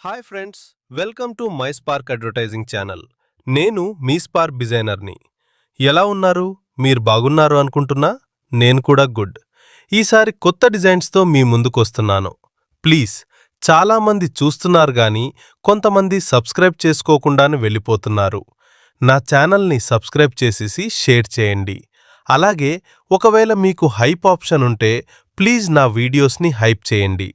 Hi friends, welcome to my spark advertising channel. నేను మీ spark డిజైనర్ని. ఎలా ఉన్నారు? మీరు బాగున్నారు అనుకుంటున్నా. నేను కూడా గుడ్. ఈసారి కొత్త డిజైన్స్తో మీ ముందుకొస్తున్నాను. ప్లీజ్, చాలామంది చూస్తున్నారు గాని కొంతమంది సబ్స్క్రైబ్ చేసుకోకుండానే వెళ్ళిపోతున్నారు. నా ఛానల్ని సబ్స్క్రైబ్ చేసేసి షేర్ చేయండి. అలాగే ఒకవేళ మీకు హైప్ ఆప్షన్ ఉంటే ప్లీజ్ నా వీడియోస్ని హైప్ చేయండి.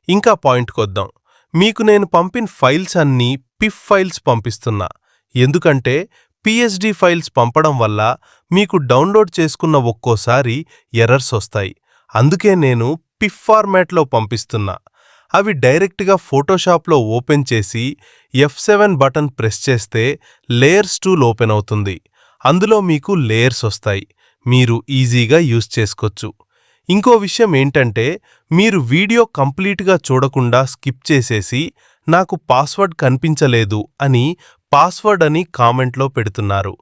ఇంకా పాయింట్కొద్దాం. మీకు నేను పంపిన ఫైల్స్ అన్నీ పిఫ్ ఫైల్స్ పంపిస్తున్నా. ఎందుకంటే PSD ఫైల్స్ పంపడం వల్ల మీకు డౌన్లోడ్ చేసుకున్న ఒక్కోసారి ఎర్రర్స్ వస్తాయి. అందుకే నేను పిఫ్ ఫార్మాట్లో పంపిస్తున్నా. అవి డైరెక్ట్గా ఫోటోషాప్లో ఓపెన్ చేసి F7 బటన్ ప్రెస్ చేస్తే లేయర్స్ టూల్ ఓపెన్ అవుతుంది. అందులో మీకు లేయర్స్ వస్తాయి. మీరు ఈజీగా యూజ్ చేసుకోవచ్చు. ఇంకో విషయం ఏంటంటే, మీరు వీడియో కంప్లీట్గా చూడకుండా స్కిప్ చేసేసి నాకు పాస్వర్డ్ కనిపించలేదు అని పాస్వర్డ్ అని కామెంట్లో పెడుతున్నారు.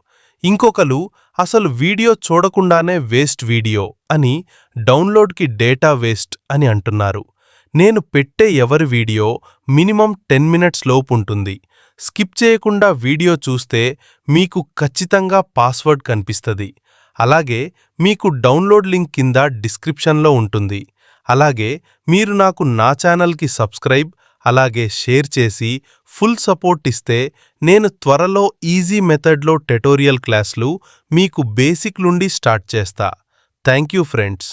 ఇంకొకరు అసలు వీడియో చూడకుండానే వేస్ట్ వీడియో అని డౌన్లోడ్కి డేటా వేస్ట్ అని అంటున్నారు. నేను పెట్టే ఎవరి వీడియో మినిమం 10 మినిట్స్ లోపు ఉంటుంది. స్కిప్ చేయకుండా వీడియో చూస్తే మీకు ఖచ్చితంగా పాస్వర్డ్ కనిపిస్తుంది. అలాగే మీకు డౌన్లోడ్ లింక్ కింద డిస్క్రిప్షన్లో ఉంటుంది. అలాగే మీరు నాకు నా ఛానల్కి సబ్స్క్రైబ్ అలాగే షేర్ చేసి ఫుల్ సపోర్ట్ ఇస్తే నేను త్వరలో ఈజీ మెథడ్లో ట్యుటోరియల్ క్లాసులు మీకు బేసిక్ నుండి స్టార్ట్ చేస్తా. Thank you friends.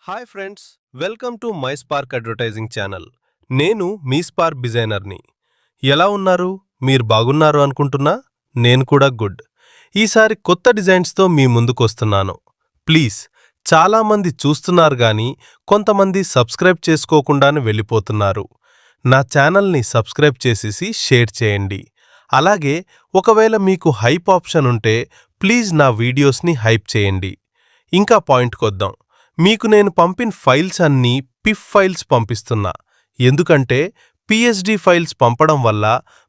Hi friends, welcome to my spark advertising channel. నేను మీ స్పార్క్ డిజైనర్ని. ఎలా ఉన్నారు? మీరు బాగున్నారు అనుకుంటున్నా? నేను కూడా గుడ్. ఈసారి కొత్త డిజైన్స్తో మీ ముందుకొస్తున్నాను. ప్లీజ్, చాలామంది చూస్తున్నారు గాని కొంతమంది సబ్స్క్రైబ్ చేసుకోకుండానే వెళ్ళిపోతున్నారు. నా ఛానల్ని సబ్స్క్రైబ్ చేసేసి షేర్ చేయండి. అలాగే ఒకవేళ మీకు హైప్ ఆప్షన్ ఉంటే ప్లీజ్ నా వీడియోస్ని హైప్ చేయండి. ఇంకా పాయింట్కొద్దాం. మీకు నేను పంపిన ఫైల్స్ అన్నీ పిఫ్ ఫైల్స్ పంపిస్తున్నా. ఎందుకంటే PSD ఫైల్స్ పంపడం వల్ల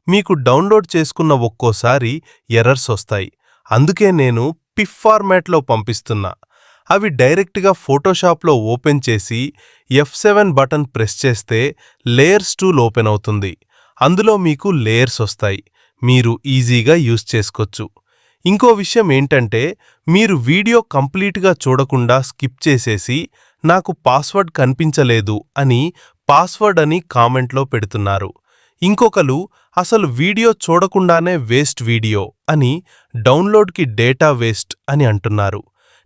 మీకు డౌన్లోడ్ చేసుకున్న ఒక్కోసారి ఎర్రర్స్ వస్తాయి. అందుకే నేను పిఫ్ ఫార్మాట్లో పంపిస్తున్నా. అవి డైరెక్ట్గా ఫోటోషాప్లో ఓపెన్ చేసి F7 బటన్ ప్రెస్ చేస్తే లేయర్స్ టూల్ ఓపెన్ అవుతుంది. అందులో మీకు లేయర్స్ వస్తాయి. మీరు ఈజీగా యూజ్ చేసుకోవచ్చు. ఇంకో విషయం ఏంటంటే, మీరు వీడియో కంప్లీట్గా చూడకుండా స్కిప్ చేసేసి నాకు పాస్వర్డ్ కనిపించలేదు అని పాస్వర్డ్ అని కామెంట్లో పెడుతున్నారు. ఇంకొకరు అసలు వీడియో చూడకుండానే వేస్ట్ వీడియో అని డౌన్లోడ్కి డేటా వేస్ట్ అని అంటున్నారు.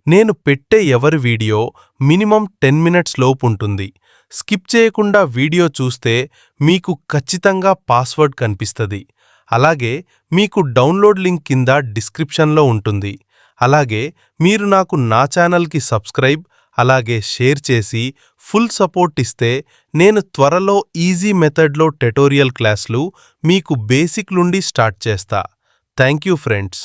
నేను పెట్టే ఎవరి వీడియో మినిమం 10 మినిట్స్ లోపు ఉంటుంది. స్కిప్ చేయకుండా వీడియో చూస్తే మీకు ఖచ్చితంగా పాస్వర్డ్ కనిపిస్తుంది. అలాగే మీకు డౌన్లోడ్ లింక్ కింద డిస్క్రిప్షన్లో ఉంటుంది. అలాగే మీరు నాకు నా ఛానల్కి సబ్స్క్రైబ్ అలాగే షేర్ చేసి ఫుల్ సపోర్ట్ ఇస్తే నేను త్వరలో ఈజీ మెథడ్లో ట్యుటోరియల్ క్లాసులు మీకు బేసిక్ నుండి స్టార్ట్ చేస్తా. Thank you friends.